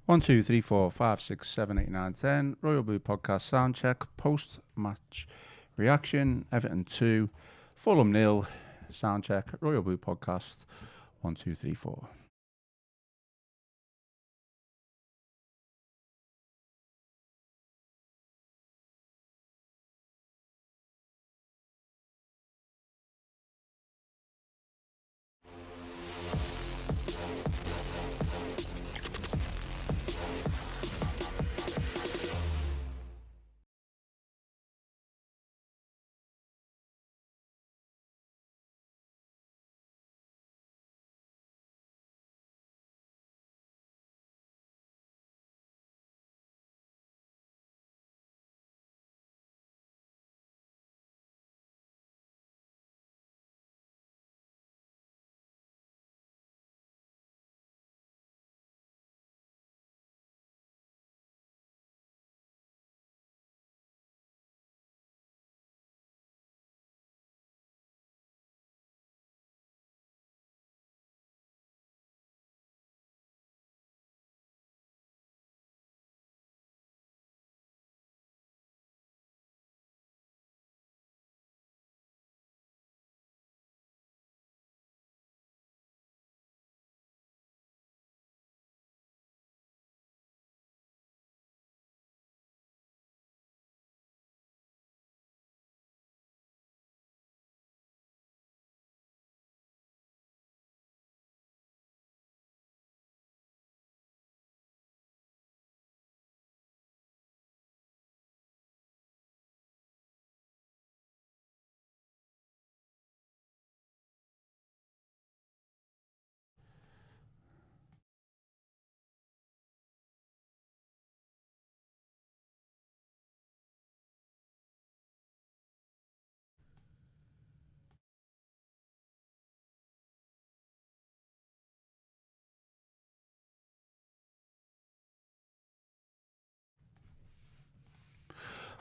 1, 2, 3, 4, 5, 6, 7, 8, 9, 10. Royal Blue Podcast sound check. Post-match reaction. Everton 2. Fulham 0. Sound check. Royal Blue Podcast 1, 2, 3, 4.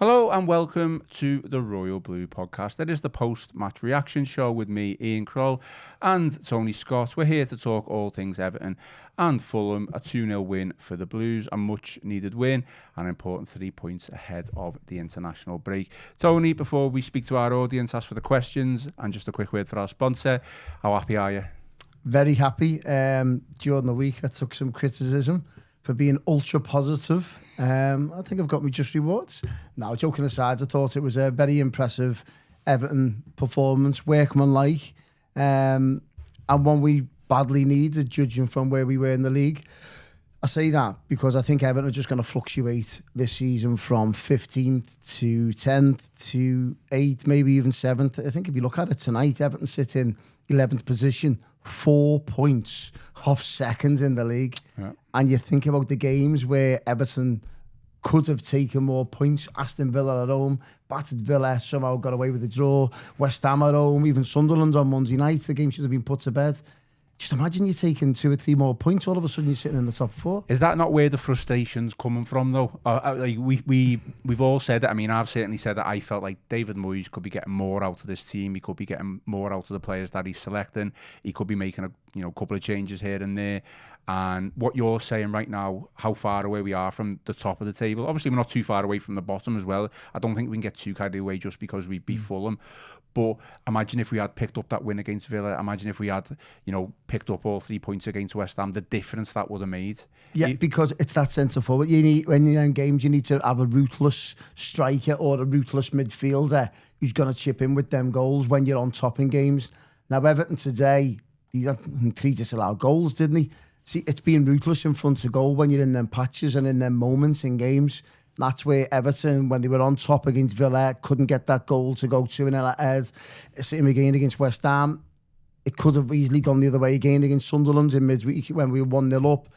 Hello and welcome to the Royal Blue Podcast. It is the post-match reaction show with me, Ian Croll, and Tony Scott. We're here to talk all things Everton and Fulham, a 2-0 win for the Blues, a much-needed win, an important 3 points ahead of the international break. Tony, before we speak to our audience, ask for the questions, and just a quick word for our sponsor. How happy are you? Very happy. During the week, I took some criticism for being ultra positive. I think I've got my just rewards. Now, joking aside, I thought it was a very impressive Everton performance, workmanlike, and one we badly needed, judging from where we were in the league. I say that because I think Everton are just going to fluctuate this season from 15th to 10th to 8th, maybe even 7th. I think if you look at it tonight, Everton sit in 11th position, 4 points off second in the league. Yeah. And you think about the games where Everton could have taken more points. Aston Villa at home, battered Villa, somehow got away with a draw. West Ham at home, even Sunderland on Monday night. The game should have been put to bed. Just imagine you're taking 2 or 3 more points. All of a sudden, you're sitting in the top 4. Is that not where the frustration's coming from, though? Like we've all said it. I mean, I've certainly said that I felt like David Moyes could be getting more out of this team. He could be getting more out of the players that he's selecting. He could be making a couple of changes here and there. And what you're saying right now, how far away we are from the top of the table. Obviously, we're not too far away from the bottom as well. I don't think we can get too carried away just because we beat Fulham. But imagine if we had picked up that win against Villa. Imagine if we had, picked up all 3 points against West Ham. The difference that would have made. Yeah, because it's that centre forward. You need, when you're in games, you need to have a ruthless striker or a ruthless midfielder who's going to chip in with them goals when you're on top in games. Now, Everton today, he disallowed goals, didn't he? See, it's being ruthless in front of goal when you're in them patches and in them moments in games. That's where Everton, when they were on top against Villa, couldn't get that goal to go 2-0 ahead. Same again against West Ham. It could have easily gone the other way again against Sunderland in midweek when we were 1-0 up.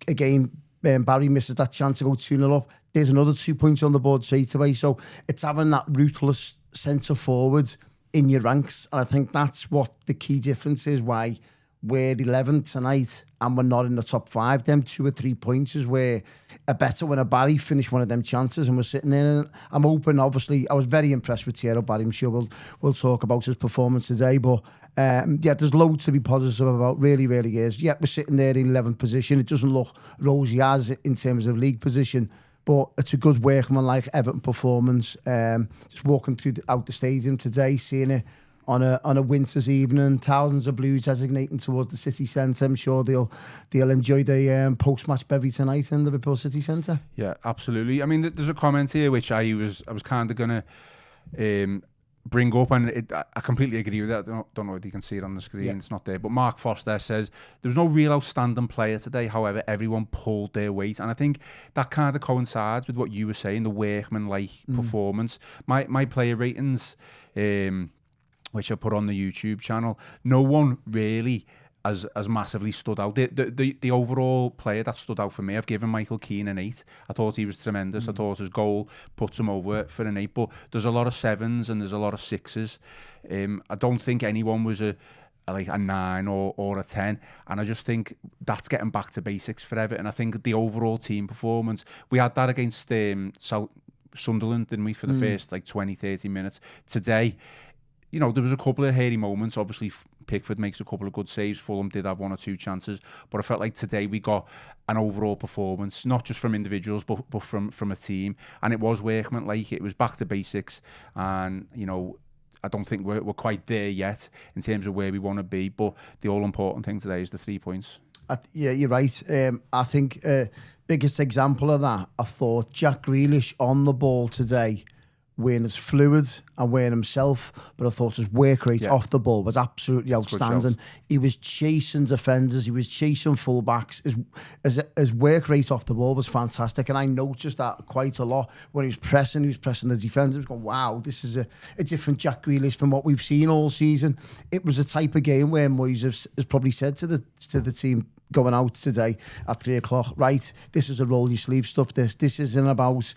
Again, Barry misses that chance to go 2-0 up. There's another 2 points on the board straight away. So it's having that ruthless centre forward in your ranks. And I think that's what the key difference is, why we're 11th tonight and we're not in the top 5, them 2 or 3 points is where a better winner Barry finished one of them chances and we're sitting there. And I'm open, obviously. I was very impressed with Thierry Barry. I'm sure we'll talk about his performance today. But yeah, there's loads to be positive about, really, really is. Yeah, we're sitting there in 11th position. It doesn't look rosy as in terms of league position, but it's a good workman-like Everton performance. Just walking out the stadium today, seeing it on a winter's evening, thousands of Blues designating towards the city centre. I'm sure they'll enjoy the post-match bevy tonight in Liverpool city centre. Yeah, absolutely. I mean, there's a comment here which I was kind of going to bring up, and I completely agree with that. I don't know if you can see it on the screen. Yeah. It's not there. But Mark Foster says, there was no real outstanding player today. However, everyone pulled their weight. And I think that kind of coincides with what you were saying, the workman-like performance. My player ratings, which I put on the YouTube channel, no one really as massively stood out. The overall player that stood out for me, I've given Michael Keane an 8. I thought he was tremendous. I thought his goal puts him over for an 8. But there's a lot of 7s and there's a lot of 6s. I don't think anyone was a 9 or a 10, and I just think that's getting back to basics for Everton. I think the overall team performance, we had that against Sunderland, didn't we, for the first 20-30 minutes. Today, you know, there was a couple of hairy moments. Obviously, Pickford makes a couple of good saves. Fulham did have 1 or 2 chances. But I felt like today we got an overall performance, not just from individuals, but from a team. And it was workmanlike. It was back to basics. And, you know, I don't think we're quite there yet in terms of where we want to be. But the all-important thing today is the 3 points. Yeah, you're right. I think biggest example of that, I thought Jack Grealish on the ball today, wearing his fluid and wearing himself, but I thought his work rate off the ball was absolutely outstanding. He was chasing defenders, he was chasing fullbacks. His work rate off the ball was fantastic, and I noticed that quite a lot when he was pressing the defenders. I was going, wow, this is a different Jack Grealish from what we've seen all season. It was a type of game where Moyes has probably said to the team going out today at 3 o'clock, right, this is a roll your sleeve stuff. This isn't about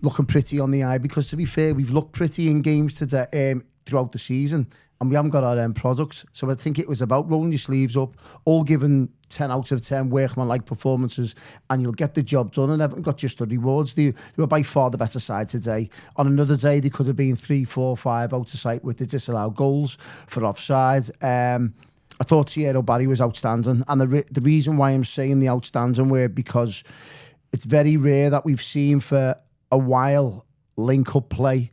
looking pretty on the eye, because to be fair, we've looked pretty in games today throughout the season, and we haven't got our end products. So I think it was about rolling your sleeves up, all given 10 out of 10 workman-like performances, and you'll get the job done. And Everton got just the rewards. They were by far the better side today. On another day, they could have been 3, 4, 5 out of sight with the disallowed goals for offside. I thought Thierry Barry was outstanding, and the reason why I'm saying the outstanding were because it's very rare that we've seen for a while link-up play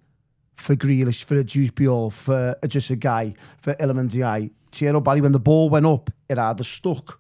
for Grealish, for a Juice Biol, for just a guy, for Iliman Ndiaye. Thierry Barry, when the ball went up, it either stuck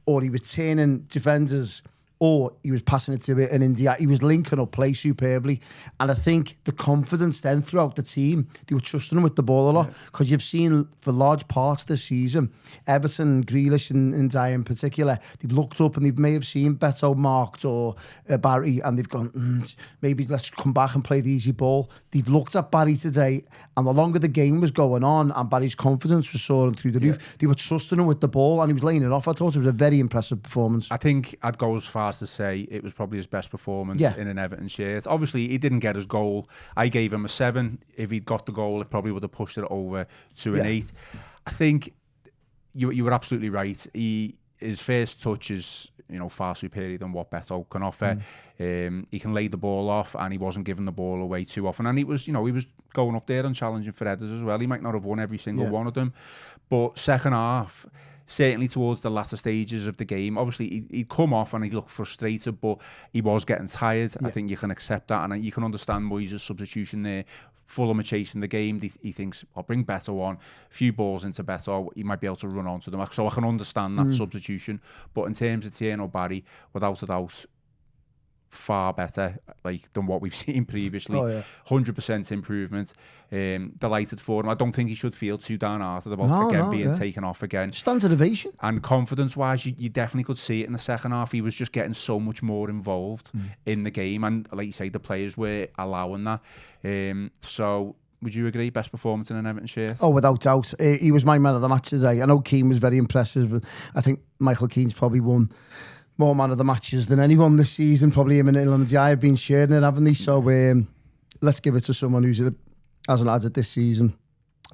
or he was turning defenders, or he was passing it to an India. He was linking up play superbly. And I think the confidence then throughout the team, they were trusting him with the ball a lot. Because you've seen for large parts of the season, Everton, Grealish and Ndiaye in particular, they've looked up and they may have seen Beto marked or Barry, and they've gone, maybe let's come back and play the easy ball. They've looked at Barry today, and the longer the game was going on and Barry's confidence was soaring through the roof, they were trusting him with the ball, and he was laying it off. I thought it was a very impressive performance. I think I'd go as far as to say it was probably his best performance in an Everton shirt. Obviously, he didn't get his goal. I gave him a 7. If he'd got the goal, it probably would have pushed it over to an 8. I think you were absolutely right. His first touch is, you know, far superior than what Beto can offer. He can lay the ball off, and he wasn't giving the ball away too often. And he was going up there and challenging for headers as well. He might not have won every single one of them, but second half, certainly towards the latter stages of the game, obviously he'd come off and he looked frustrated, but he was getting tired. I think you can accept that, and you can understand Moyes' substitution there. Fulham are chasing the game. He thinks, I'll bring Beto on, a few balls into Beto, he might be able to run onto them. So I can understand that substitution. But in terms of Thierry Barry, without a doubt, far better than what we've seen previously. 100% improvement. Delighted for him. I don't think he should feel too downhearted about being taken off again. Standard ovation. And confidence wise, you definitely could see it in the second half. He was just getting so much more involved in the game, and like you say, the players were allowing that. So would you agree, best performance in an Everton shirt? Oh, without doubt. He was my man of the match today. I know Keane was very impressive. I think Michael Keane's probably won more man of the matches than anyone this season. Probably him and Iliman Ndiaye have been sharing it, haven't they? So let's give it to someone who hasn't had it this season.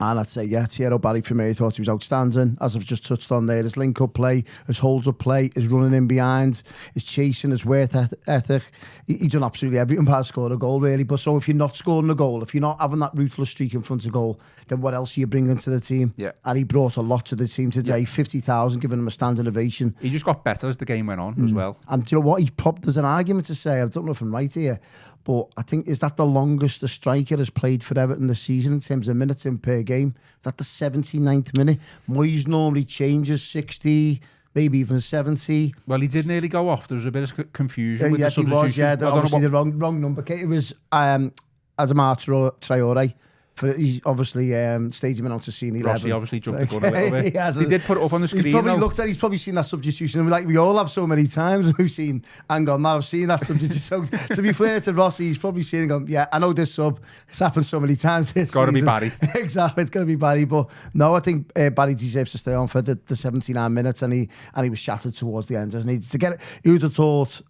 And I'd say, yeah, Thierry Barry for me, I thought he was outstanding. As I've just touched on there, his link-up play, his hold-up play, his running in behind, his chasing, his work ethic. He's done absolutely everything but score a goal, really. But so if you're not scoring a goal, if you're not having that ruthless streak in front of goal, then what else are you bringing to the team? Yeah. And he brought a lot to the team today. Yeah. 50,000, giving him a standing ovation. He just got better as the game went on as well. And do you know what? There's an argument to say, I don't know if I'm right here, but I think, is that the longest a striker has played for Everton this season in terms of minutes in per game? Is that the 79th minute? Moyes normally changes 60, maybe even 70. Well, he did nearly go off. There was a bit of confusion with the substitution. He was, yeah. Obviously the wrong number. It was Adama Traore. He obviously stayed him in on to scene 11. Rossi obviously jumped the gun a little bit. He did put it up on the screen. He's probably seen that substitution. Like we all have so many times. We've seen, hang on, I've seen that substitution. So to be fair to Rossi, he's probably seen and gone, yeah, I know this sub. It's happened so many times this season. Got to be Barry. Exactly, it's going to be Barry. But no, I think Barry deserves to stay on for the 79 minutes, and he was shattered towards the end, doesn't he? You would have thought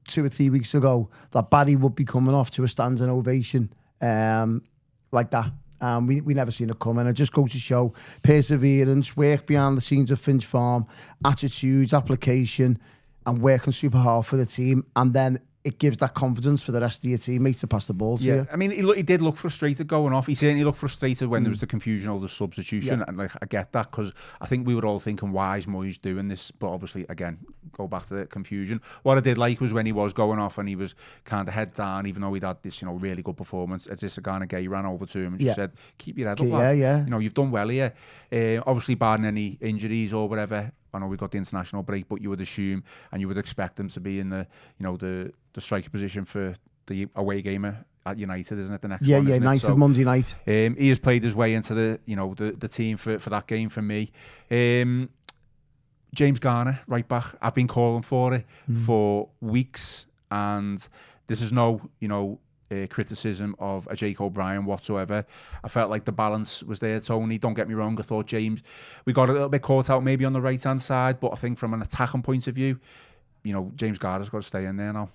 2 or 3 weeks ago that Barry would be coming off to a standing ovation. Like that. We never seen it coming. It just goes to show perseverance, work behind the scenes of Finch Farm, attitudes, application, and working super hard for the team. And then it gives that confidence for the rest of your teammates to pass the ball to you. I mean, he did look frustrated going off. He certainly looked frustrated when there was the confusion over the substitution. And like, I get that, because I think we were all thinking, why is Moyes doing this? But obviously, again, go back to the confusion. What I did like was when he was going off and he was kind of head down, even though he'd had this, really good performance. Idrissa Gana Gueye ran over to him and just said, keep your head up, lad. Yeah. You've done well here. Obviously, barring any injuries or whatever. I know we got the international break, but you would assume and you would expect him to be in the striker position for the away game at United, isn't it? The next one, United so, Monday night. He has played his way into the team for that game for me. James Garner, right back. I've been calling for it for weeks, and this is no criticism of a Jake O'Brien whatsoever. I felt like the balance was there, Tony. Don't get me wrong. I thought James, we got a little bit caught out maybe on the right hand side, but I think from an attacking point of view, James Garner's got to stay in there now.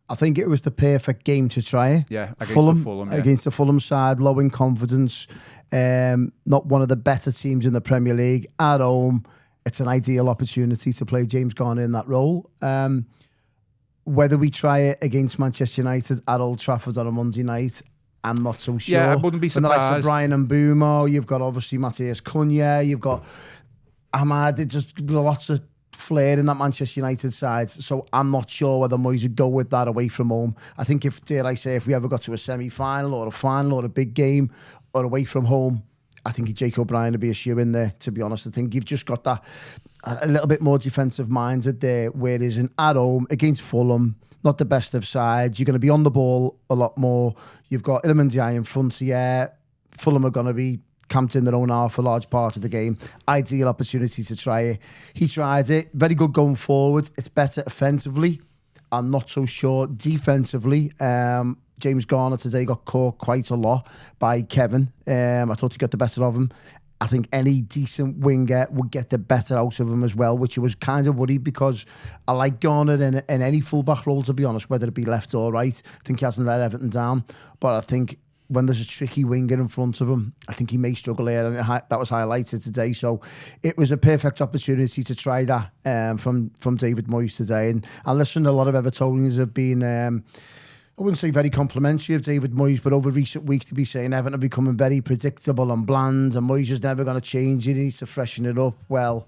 I think it was the perfect game to try it. Yeah, against Fulham. Yeah. Against the Fulham side, low in confidence. Not one of the better teams in the Premier League at home. It's an ideal opportunity to play James Garner in that role. Whether we try it against Manchester United at Old Trafford on a Monday night, I'm not so sure. Yeah, I wouldn't be surprised. And the likes of Brian Mbeumo, you've got obviously Matthias Cunha, you've got Ahmad, just lots of flair in that Manchester United side. So I'm not sure whether Moyes would go with that away from home. I think if we ever got to a semi-final or a final or a big game or away from home, I think Jake O'Brien would be a shoe in there, to be honest. I think you've just got that a little bit more defensive minded there, whereas at home against Fulham, not the best of sides. You're going to be on the ball a lot more. You've got Iliman Ndiaye in front here. Fulham are going to be camped in their own half for a large part of the game. Ideal opportunity to try it. He tried it. Very good going forward. It's better offensively. I'm not so sure defensively. James Garner today got caught quite a lot by Kevin. I thought he got the better of him. I think any decent winger would get the better out of him as well, which I was kind of worried, because I like Garner in any fullback role, to be honest, whether it be left or right. I think he hasn't let Everton down. But I think when there's a tricky winger in front of him, I think he may struggle here, and that was highlighted today. So it was a perfect opportunity to try that from David Moyes today. And I listened, a lot of Evertonians have been... I wouldn't say very complimentary of David Moyes, but over recent weeks to be saying Everton are becoming very predictable and bland, and Moyes is never going to change it, he needs to freshen it up. Well,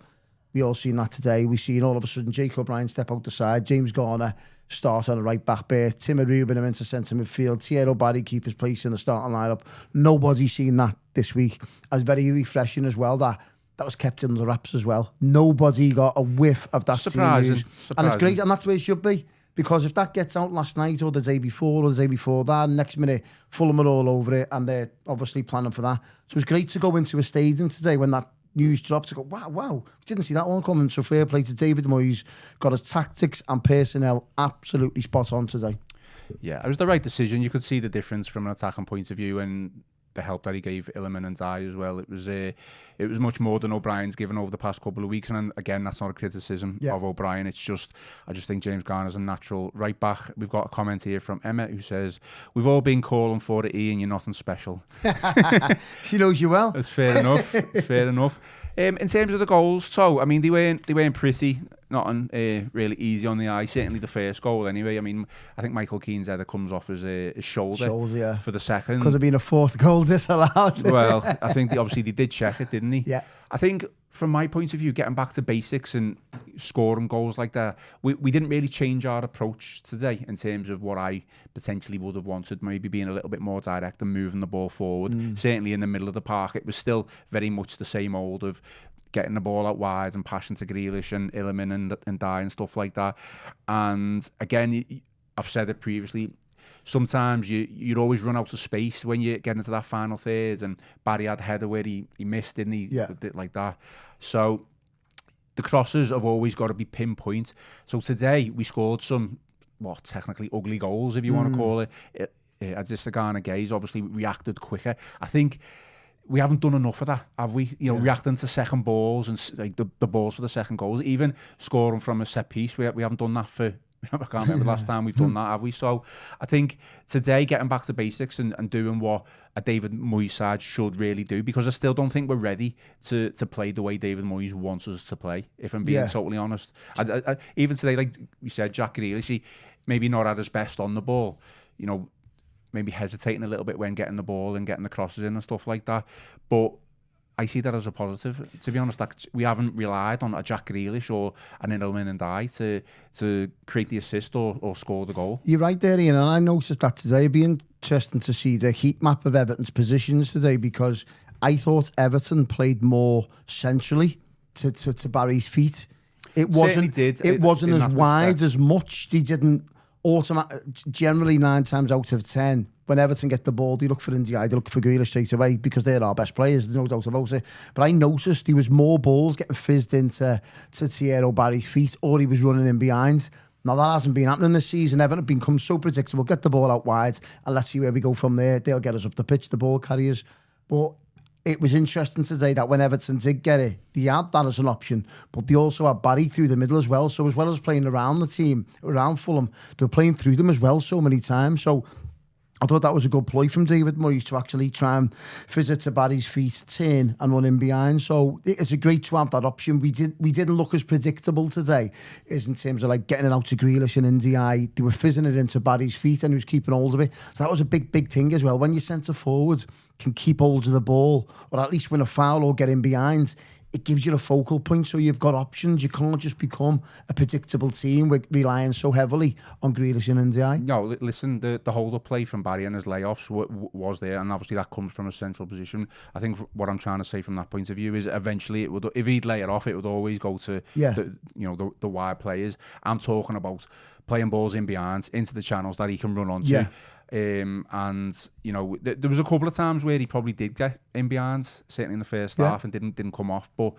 we all seen that today. We've seen all of a sudden Jake O'Brien step out the side, James Garner start on the right back berth, Tim Rubin him into centre midfield, Thierry Barry keep his place in the starting lineup. Nobody's seen that this week. As very refreshing as well, that was kept under wraps as well. Nobody got a whiff of that team news. And it's great, and that's where it should be. Because if that gets out last night or the day before that, next minute, Fulham are all over it, and they're obviously planning for that. So it's great to go into a stadium today when that news dropped to go, wow, we didn't see that one coming. So fair play to David Moyes. Got his tactics and personnel absolutely spot on today. Yeah, it was the right decision. You could see the difference from an attacking point of view, and the help that he gave Illiman and Dye as well. It was much more than O'Brien's given over the past couple of weeks. And again, that's not a criticism of O'Brien. It's just, I just think James Garner's a natural right back. We've got a comment here from Emma who says, "We've all been calling for it, Ian. You're nothing special." She knows you well. That's fair enough. Fair enough. In terms of the goals, so I mean they weren't pretty, nothing really easy on the eye. Certainly the first goal, anyway. I mean, I think Michael Keane's header comes off his shoulder for the second. Could have been a fourth goal disallowed. Well, I think obviously they did check it, didn't he? Yeah. I think from my point of view, getting back to basics and scoring goals like that, we didn't really change our approach today in terms of what I potentially would have wanted, maybe being a little bit more direct and moving the ball forward. Certainly in the middle of the park, it was still very much the same old of getting the ball out wide and passing to Grealish and Illiman and Dye and stuff like that. And again, I've said it previously, sometimes you'd always run out of space when you get into that final third, and Barry had a header where he missed, didn't he? Yeah. Like that. So the crosses have always got to be pinpoint. So today we scored some, technically ugly goals, if you want to call it. Adissa Garner-Gaze obviously reacted quicker. I think we haven't done enough of that, have we? Reacting to second balls and like the balls for the second goals, even scoring from a set piece. We haven't done that for, I can't remember the last time we've done that, have we? So I think today getting back to basics and doing what a David Moyes side should really do, because I still don't think we're ready to play the way David Moyes wants us to play, if I'm being totally honest. I, even today, like you said, Jack Grealish, he maybe not at his best on the ball, maybe hesitating a little bit when getting the ball and getting the crosses in and stuff like that. But I see that as a positive. To be honest, we haven't relied on a Jack Grealish or an Illiman and Dye to create the assist or score the goal. You're right there, Ian, and I noticed that today. It'd be interesting to see the heat map of Everton's positions today, because I thought Everton played more centrally to Barry's feet. It wasn't as wide as much. They didn't generally 9 times out of 10, when Everton get the ball, they look for Ndiaye, they look for Grealish straight away, because they're our best players, there's no doubt about it. But I noticed there was more balls getting fizzed into Thierry Barry's feet, or he was running in behind. Now, that hasn't been happening this season. Everton have become so predictable. Get the ball out wide, and let's see where we go from there. They'll get us up the pitch, the ball carriers. But it was interesting today that when Everton did get it, they had that as an option, but they also had Barry through the middle as well. So as well as playing around the team, around Fulham, they were playing through them as well so many times. So I thought that was a good ploy from David Moyes to actually try and visit to Barry's feet, turn and run in behind. So it's a great to have that option. We didn't look as predictable today as in terms of like getting it out to Grealish and Ndiaye. They were fizzing it into Barry's feet and he was keeping hold of it. So that was a big thing as well. When your centre forwards can keep hold of the ball, or at least win a foul or get in behind, it gives you a focal point, so you've got options. You can't just become a predictable team with relying so heavily on Grealish and Ndiaye. No, listen, the hold-up play from Barry and his layoffs was there, and obviously that comes from a central position. I think what I'm trying to say from that point of view is eventually it would, if he'd lay it off, it would always go to the wide players. I'm talking about playing balls in behind into the channels that he can run onto. Yeah. And there was a couple of times where he probably did get in behind, certainly in the first half, and didn't come off. But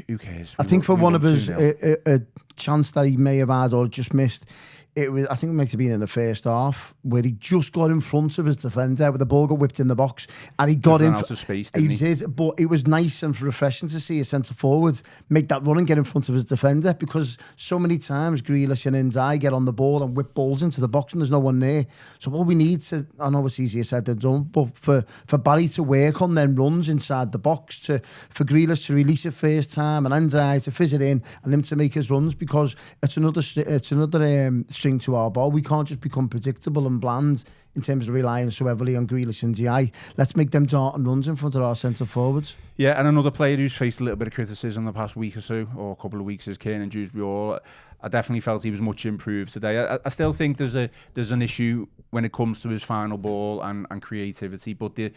who cares? I think for one of us, a chance that he may have had or just missed, it was, I think it might have been in the first half, where he just got in front of his defender, where the ball got whipped in the box, and he got in out of space. He did, but it was nice and refreshing to see a centre forward make that run and get in front of his defender, because so many times Grealish and Ndiaye get on the ball and whip balls into the box, and there's no one there. So what we need to, I know it's easier said than done, but for Barry to work on them runs inside the box, for Grealish to release it first time, and Ndiaye to fizz it in, and him to make his runs, because it's another string to our ball. We can't just become predictable and bland in terms of relying so heavily on Grealish and Ndiaye. Let's make them dart and runs in front of our centre forwards. Yeah, and another player who's faced a little bit of criticism the past week or so, or a couple of weeks, is Kiernan Dewsbury. I definitely felt he was much improved today. I still think there's an issue when it comes to his final ball and creativity, but the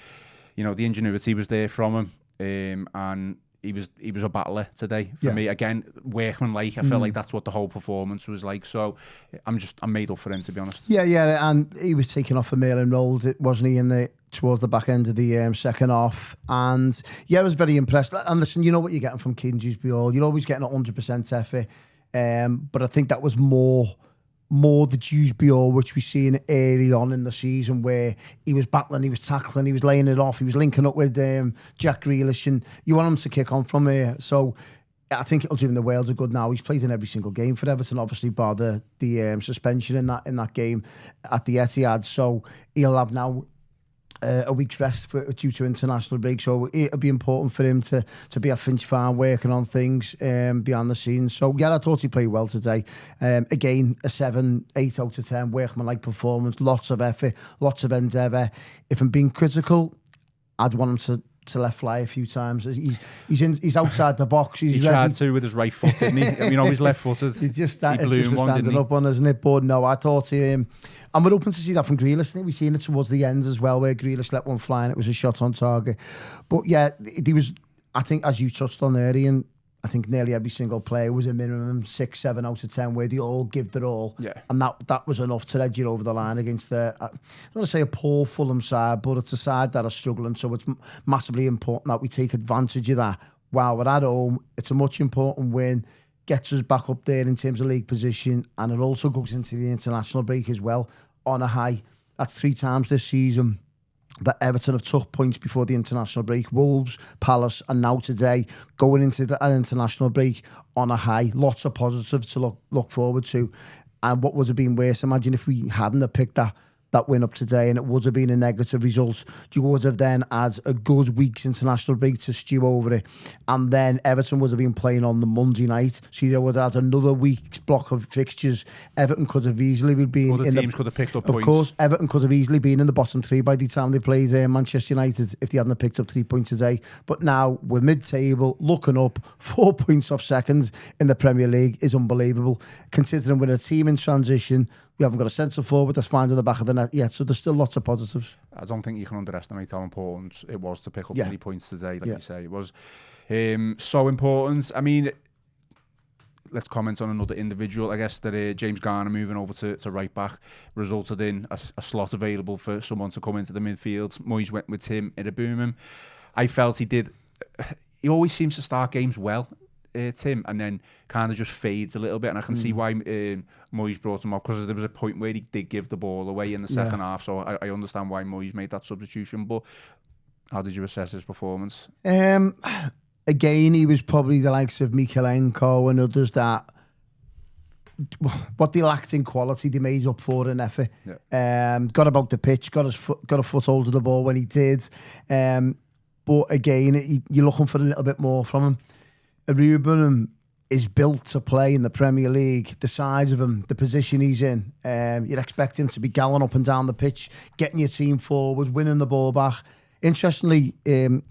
ingenuity was there from him, and he was a battler today for me. Again, workmanlike. I felt like that's what the whole performance was like. So I'm made up for him, to be honest. Yeah, and he was taken off a Merlin role, wasn't he, towards the back end of the second half. And I was very impressed. And listen, you know what you're getting from Kiernan Dewsbury. You're always getting 100% effort. But I think that was more more the Dewsbury, which we seen early on in the season, where he was battling, he was tackling, he was laying it off, he was linking up with Jack Grealish, and you want him to kick on from here. So I think it'll do him the Wales a good now. He's played in every single game for Everton, obviously, bar the suspension in that game at the Etihad. So he'll have now a week's rest due to international break. So it'll be important for him to be at Finch Farm working on things behind the scenes. So yeah, I thought he played well today. Again, a 7, 8 out of 10 workmanlike performance, lots of effort, lots of endeavour. If I'm being critical, I'd want him to let fly a few times. He's outside the box. He tried to with his right foot, didn't he? I mean, always left-footed. He's just standing up on, isn't it? But no, I thought and we're hoping to see that from Grealish. I think we've seen it towards the end as well, where Grealish let one fly and it was a shot on target. But yeah, he was, I think, as you touched on there, Ian, I think nearly every single player was a minimum 6, 7 out of 10, where they all give their all. Yeah. And that was enough to edge you over the line against I don't want to say a poor Fulham side, but it's a side that are struggling. So it's massively important that we take advantage of that. While we're at home, it's a much important win, gets us back up there in terms of league position, and it also goes into the international break as well on a high. That's 3 times this season that Everton have took points before the international break. Wolves, Palace, and now today going into the international break on a high. Lots of positives to look forward to. And what would have been worse, imagine if we hadn't have picked that win up today and it would have been a negative result. You would have then had a good week's international break to stew over it. And then Everton would have been playing on the Monday night. So you would have had another week's block of fixtures. Everton could have easily been other teams could have picked up points. Of course, Everton could have easily been in the bottom 3 by the time they played Manchester United if they hadn't picked up 3 points today. But now we're mid-table, looking up, 4 points off second in the Premier League is unbelievable. Considering we're a team in transition, we haven't got a centre forward that's flying to the back of the net yet, so there's still lots of positives. I don't think you can underestimate how important it was to pick up 3 points today, like you say. It was so important. I mean, let's comment on another individual. I guess that James Garner moving over to right back resulted in a slot available for someone to come into the midfield. Moyes went with Tim Idabumam. I felt he always seems to start games well, Tim, and then kind of just fades a little bit, and I can see why Moyes brought him up, because there was a point where he did give the ball away in the second half, so I understand why Moyes made that substitution. But how did you assess his performance? Again, he was probably the likes of Mikalenko and others that what they lacked in quality, they made up for in effort. Got about the pitch, got a foothold of the ball when he did. But again, you're looking for a little bit more from him. Ruben is built to play in the Premier League. The size of him, the position he's in, you'd expect him to be galling up and down the pitch, getting your team forward, winning the ball back. Interestingly,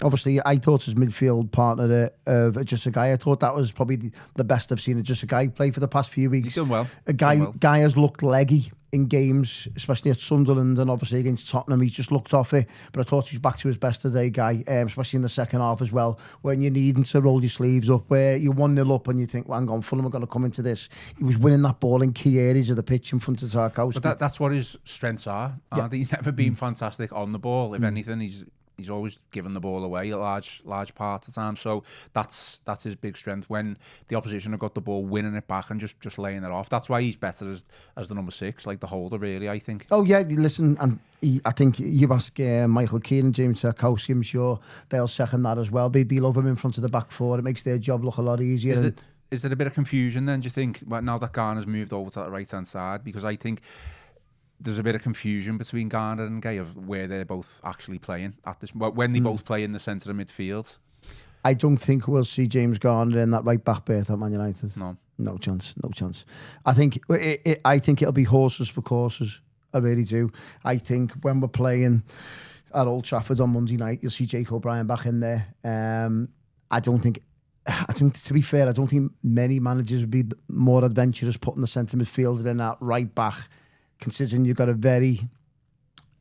obviously, I thought his midfield partner of Adjusagay, I thought that was probably the best I've seen Adjusagay play for the past few weeks. He's done well. Guy has looked leggy in games, especially at Sunderland and obviously against Tottenham. He's just looked off it, but I thought he was back to his best today, Guy, especially in the second half as well, when you need him to roll your sleeves up, where you're 1-0 up and you think, well, hang on, Fulham are going to come into this. He was winning that ball in key areas of the pitch in front of Tarkowski. But that's what his strengths are. He's never been fantastic on the ball. If anything, he's always given the ball away a large part of the time. So that's his big strength. When the opposition have got the ball, winning it back and just laying it off. That's why he's better as the number 6, like the holder, really, I think. Oh yeah, listen, and I think you ask Michael Keane and James Tarkowski, I'm sure they'll second that as well. They love him in front of the back 4. It makes their job look a lot easier. Is there a bit of confusion then, do you think, now that Garner's moved over to that right-hand side? Because I think there's a bit of confusion between Garner and Gay of where they're both actually playing at this when they both play in the centre of midfield. I don't think we'll see James Garner in that right back berth at Man United. No chance. I think it'll be horses for courses. I really do. I think when we're playing at Old Trafford on Monday night, you'll see Jake O'Brien back in there. I think, to be fair, I don't think many managers would be more adventurous putting the centre midfielder in that right back, considering you've got a very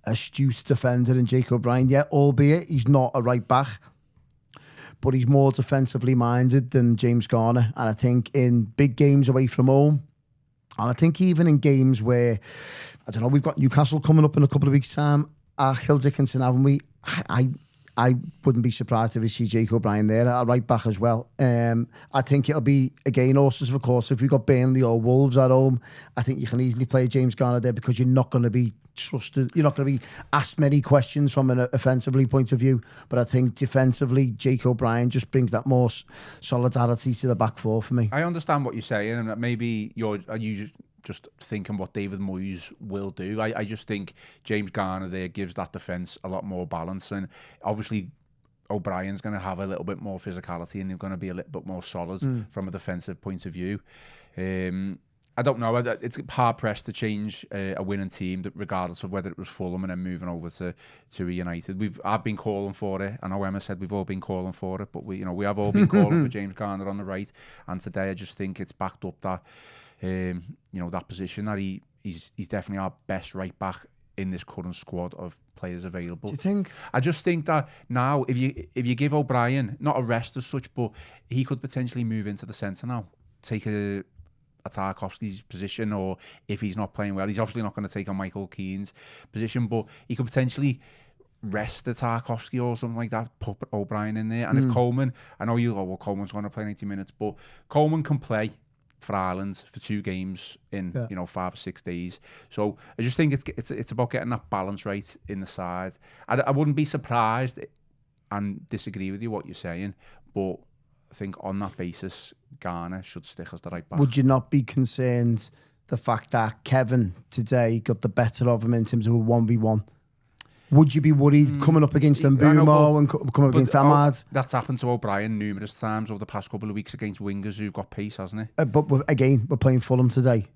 astute defender in Jake O'Brien. Yeah, albeit he's not a right back, but he's more defensively minded than James Garner. And I think in big games away from home, and I think even in games where, I don't know, we've got Newcastle coming up in a couple of weeks' time, Hill Dickinson, haven't we? I wouldn't be surprised if we see Jake O'Brien there at right back as well. I think it'll be, again, horses for course. If we've got Burnley or Wolves at home, I think you can easily play James Garner there because you're not going to be trusted. You're not going to be asked many questions from an offensively point of view. But I think defensively, Jake O'Brien just brings that more solidarity to the back four for me. I understand what you're saying, and maybe you just thinking what David Moyes will do. I just think James Garner there gives that defence a lot more balance, and obviously O'Brien's going to have a little bit more physicality and they're going to be a little bit more solid from a defensive point of view. I don't know. It's hard pressed to change a winning team, regardless of whether it was Fulham and then moving over to United. I've been calling for it. I know Emma said we've all been calling for it, but we have all been calling for James Garner on the right. And today I just think it's backed up that that position that he's definitely our best right back in this current squad of players available. Do you think? I just think that now, if you give O'Brien not a rest as such, but he could potentially move into the centre now, take a Tarkowski's position, or if he's not playing well, he's obviously not going to take on Michael Keane's position, but he could potentially rest the Tarkowski or something like that, put O'Brien in there. And if Coleman, I know you go, well, Coleman's going to play 90 minutes, but Coleman can play for Ireland for 2 games in 5 or 6 days. So I just think it's about getting that balance right in the side. I wouldn't be surprised and disagree with you what you're saying, but I think on that basis, Garner should stick as the right back. Would you not be concerned the fact that Kevin today got the better of him in terms of a 1v1? Would you be worried coming up against Mbumo and coming up against Ahmad? That's happened to O'Brien numerous times over the past couple of weeks against wingers who've got pace, hasn't it? But again, we're playing Fulham today.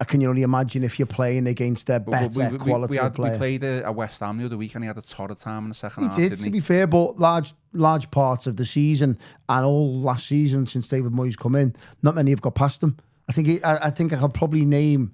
Can you only imagine if you're playing against a better quality player? We played a West Ham the other week and he had a torrid time in the second half. He did, to be fair, but large parts of the season and all last season since David Moyes come in, not many have got past him. I think I could probably name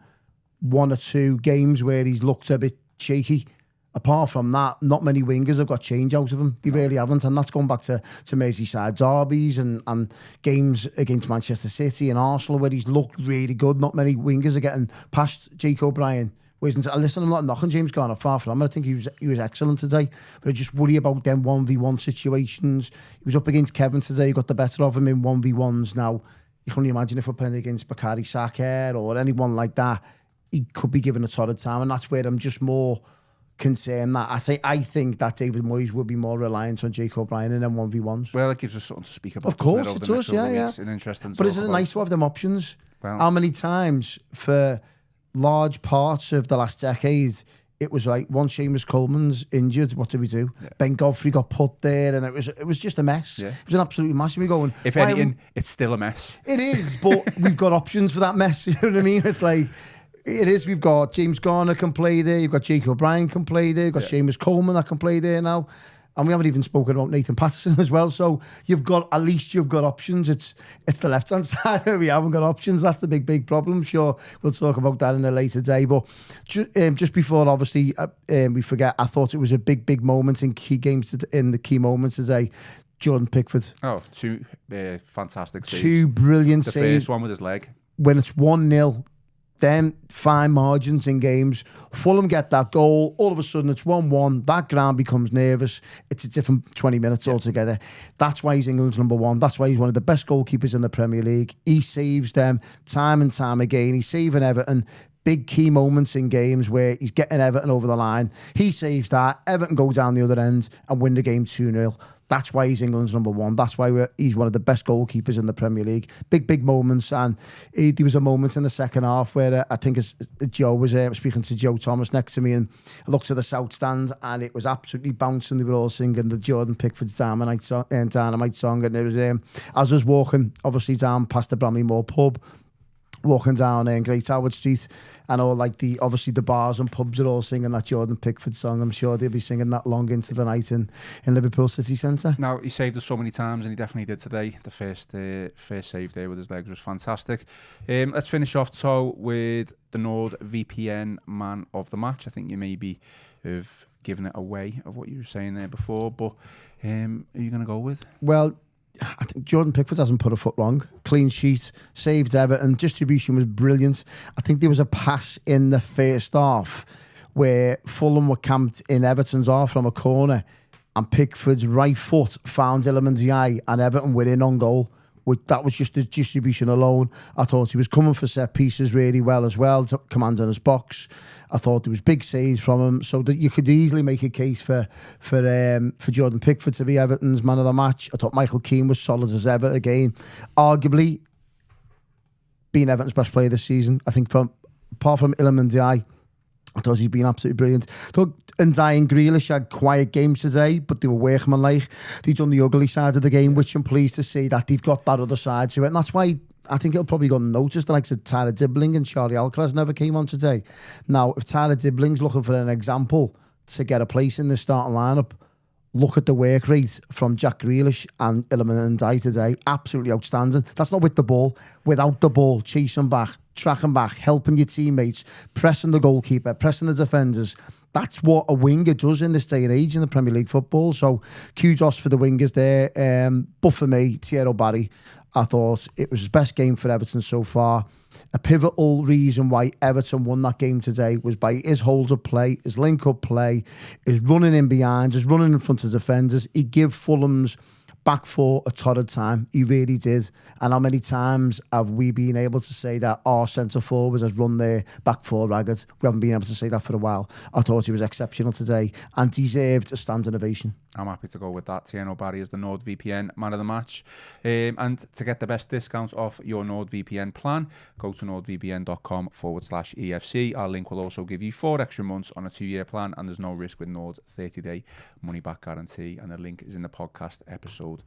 1 or 2 games where he's looked a bit shaky. Apart from that, not many wingers have got change out of him. They really haven't, and that's going back to Merseyside derbies and games against Manchester City and Arsenal where he's looked really good. Not many wingers are getting past Jake O'Brien. Listen, I'm not knocking James Garner, far from it. I think he was excellent today, but I just worry about them 1v1 situations. He was up against Kevin today. He got the better of him in 1v1s. Now, you can only imagine if we're playing against Bakary Saka or anyone like that, he could be given a torrid time, and that's where I'm just more concern that I think that David Moyes will be more reliant on Jake O'Brien and then 1v1s. Well, it gives us something to speak about. Of course, it does, yeah. An interesting. But isn't it nice to have them options? Well, how many times for large parts of the last decade it was like once Seamus Coleman's injured, what do we do? Yeah. Ben Godfrey got put there, and it was just a mess. Yeah. It was an absolute mess. We're going. If anything, it's still a mess. It is, but we've got options for that mess. You know what I mean? It's like. It is. We've got James Garner can play there. You've got Jake O'Brien can play there. You've got Seamus Coleman that can play there now. And we haven't even spoken about Nathan Patterson as well. So you've got options. It's the left-hand side where we haven't got options. That's the big problem. Sure, we'll talk about that in a later day. But just before, obviously, we forget, I thought it was a big moment in key games, in the key moments today. Jordan Pickford. Oh, 2 fantastic saves. 2 brilliant saves. The first one with his leg. When it's 1-0, then fine margins in games. Fulham get that goal. All of a sudden, it's 1-1. That ground becomes nervous. It's a different 20 minutes altogether. That's why he's England's number 1. That's why he's one of the best goalkeepers in the Premier League. He saves them time and time again. He's saving Everton. Big key moments in games where he's getting Everton over the line. He saves that. Everton go down the other end and win the game 2-0. That's why he's England's number 1. That's why he's one of the best goalkeepers in the Premier League. Big moments. And there was a moment in the second half where I think Joe was speaking to Joe Thomas next to me, and I looked at the South Stand and it was absolutely bouncing. They were all singing the Jordan Pickford's Dynamite song. And it was, as I was walking, obviously, down past the Bramley Moor pub, walking down Great Howard Street, and all obviously the bars and pubs are all singing that Jordan Pickford song. I'm sure they'll be singing that long into the night in Liverpool City Centre. Now, he saved us so many times, and he definitely did today. The first save there with his legs was fantastic. Let's finish off, with the NordVPN man of the match. I think you maybe have given it away of what you were saying there before, but who are you going to go with? Well, I think Jordan Pickford hasn't put a foot wrong. Clean sheet, saved Everton, distribution was brilliant. I think there was a pass in the first half where Fulham were camped in Everton's half from a corner, and Pickford's right foot found Ilimandiai and Everton were in on goal. That was just the distribution alone. I thought he was coming for set pieces really well as well, commanding his box. I thought there was big saves from him, so that you could easily make a case for Jordan Pickford to be Everton's man of the match. I thought Michael Keane was solid as ever again. Arguably, being Everton's best player this season. I think apart from Ilimandiai, I thought he's been absolutely brilliant. Ndiaye and Grealish had quiet games today, but they were workmanlike. They've done the ugly side of the game, which I'm pleased to see that they've got that other side to it. And that's why I think it'll probably go unnoticed. The likes of Tyler Dibling and Charlie Alcaraz never came on today. Now, if Tyler Dibling's looking for an example to get a place in the starting lineup, look at the work rate from Jack Grealish and Iliman Ndiaye today. Absolutely outstanding. That's not with the ball. Without the ball, chasing back, tracking back, helping your teammates, pressing the goalkeeper, pressing the defenders. That's what a winger does in this day and age in the Premier League football. So kudos for the wingers there. But for me, Thierry Barry, I thought it was his best game for Everton so far. A pivotal reason why Everton won that game today was by his hold-up play, his link-up play, his running in behind, his running in front of defenders. He gave Fulham's back four a torrid time. He really did. And how many times have we been able to say that our centre forwards has run their back four ragged? We haven't been able to say that for a while. I thought he was exceptional today and deserved a standing ovation. I'm happy to go with that. Thierry Barry is the NordVPN man of the match. And to get the best discounts off your NordVPN plan, go to nordvpn.com/EFC. Our link will also give you 4 extra months on a 2-year plan, and there's no risk with Nord's 30-day money-back guarantee. And the link is in the podcast episode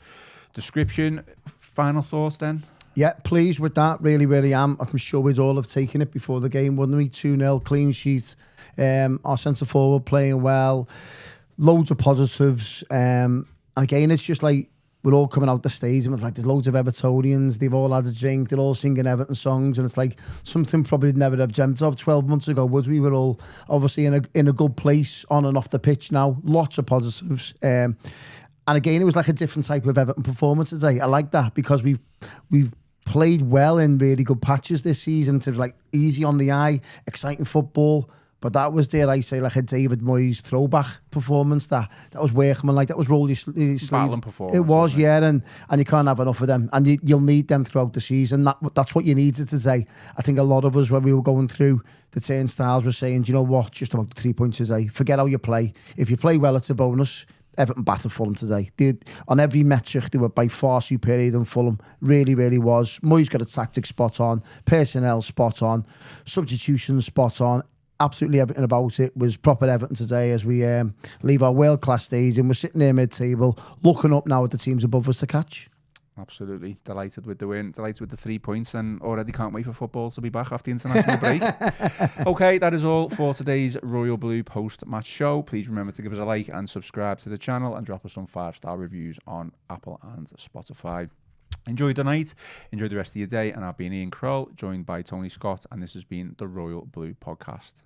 description. Final thoughts then? Yeah, pleased with that. Really, really am. I'm sure we'd all have taken it before the game, wouldn't we? 2-0, clean sheet. Our centre forward playing well. Loads of positives. Again, it's just like we're all coming out the stadium. It's like there's loads of Evertonians. They've all had a drink. They're all singing Everton songs. And it's like something probably never have dreamt of 12 months ago, would we? We're all obviously in a good place on and off the pitch now. Lots of positives. And again, it was like a different type of Everton performance today. I like that because we've played well in really good patches this season to like easy on the eye, exciting football. But that was, dare I say, like a David Moyes throwback performance. That was workmanlike. That was roll your sleeve. Battling performance. It was, yeah, and you can't have enough of them. And you'll need them throughout the season. That's what you needed today. I think a lot of us, when we were going through the turnstiles, were saying, do you know what, just about the 3 points today. Forget how you play. If you play well, it's a bonus. Everton battered Fulham today. On every metric, they were by far superior than Fulham. Really, really was. Moyes got a tactic spot on, personnel spot on, substitution spot on. Absolutely everything about it was proper Everton today as we leave our world-class stadium. We're sitting there mid-table, looking up now at the teams above us to catch. Absolutely. Delighted with the win, delighted with the 3 points, and already can't wait for football to be back after the international break. Okay, that is all for today's Royal Blue post-match show. Please remember to give us a like and subscribe to the channel and drop us some 5-star reviews on Apple and Spotify. Enjoy the night, enjoy the rest of your day, and I've been Ian Croll, joined by Tony Scott, and this has been the Royal Blue Podcast.